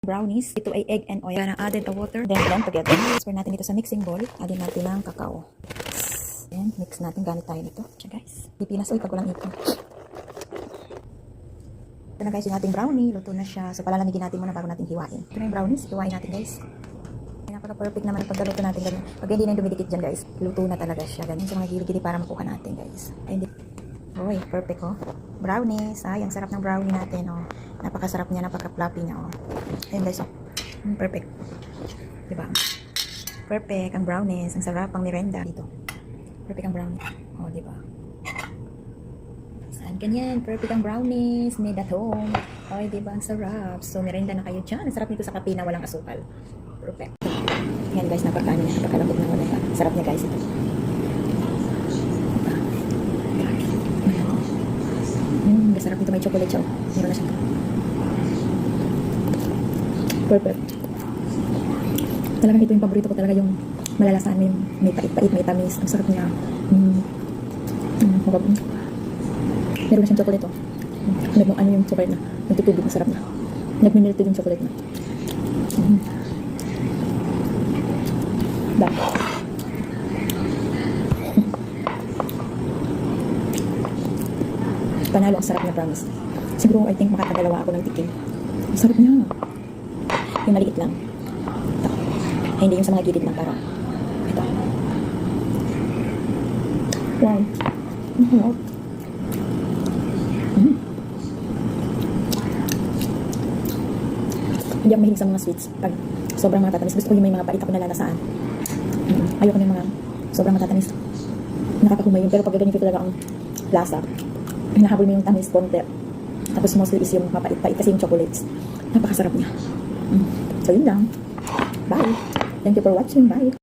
brownies. Ito ay egg and oil. Gonna add a water, then blend together. Transfer natin ito sa mixing bowl. Addin natin ng kakao. Then, mix natin. Gamit tayo nito. Siya guys. Pipinas oil pag walang ipon. Ito na guys yung ating brownie. Luto na siya. So, palalamigin natin muna bago natin hiwain. Ito na yung brownies. Hiwain natin guys. Napaka-perfect naman ang pagkaluto natin. Ganun. Pag hindi na yung dumidikit dyan guys, luto na talaga siya. Ganun sa mga gilid-gilid para makuha natin guys. Ay, hindi. Uy, perfect oh. Brownies. Ay, ang sarap ng brownie natin oh. Napakasarap niya, napaka-fluffy niya oh. Ayun guys oh. Perfect. Diba? Perfect ang brownies. Ang sarap ang merenda dito. Perfect ang brownie. Oh, diba? Saan ganyan? Perfect ang brownies. Made at home. Ay, diba? Ang sarap. So, merenda na kayo dyan. Ang sarap nito sa kape na walang asukal. Perfect. Yan guys, napakaano niya. Napakalambot na wala. Sarap niya guys ito. Sarap nito, may chocolate siya. Meron na siya. Perfect. Talagang ito yung paborito ko talaga, yung malalasan, may pait-pait, may tamis. Ang sarap niya. Meron na siyang chocolate oh. Ano yung chocolate na? Nagtutubig, ang sarap na. Nagminilito yung chocolate na. Da. Panalo, ang sarap niya, promise. Siguro, I think makakadalawa ako ng tikim. Ang sarap niya. Yung maliit lang. Ito. Ay, hindi yung sa mga gilid lang, parang. Ito. Wow. Hindi ako mahilig sa mga sweets. Pag sobrang matatamis, gusto ko yung may mga pait ako nalalasaan. Ayoko na yung mga sobrang matatamis. Nakakahumay yun. Pero pag ganito talaga ang lasa, hinahabol mo yung tamis konti. Tapos mostly is yung mapait-pait kasi yung chocolates. Napakasarap niya. So yun lang. Bye. Thank you for watching. Bye.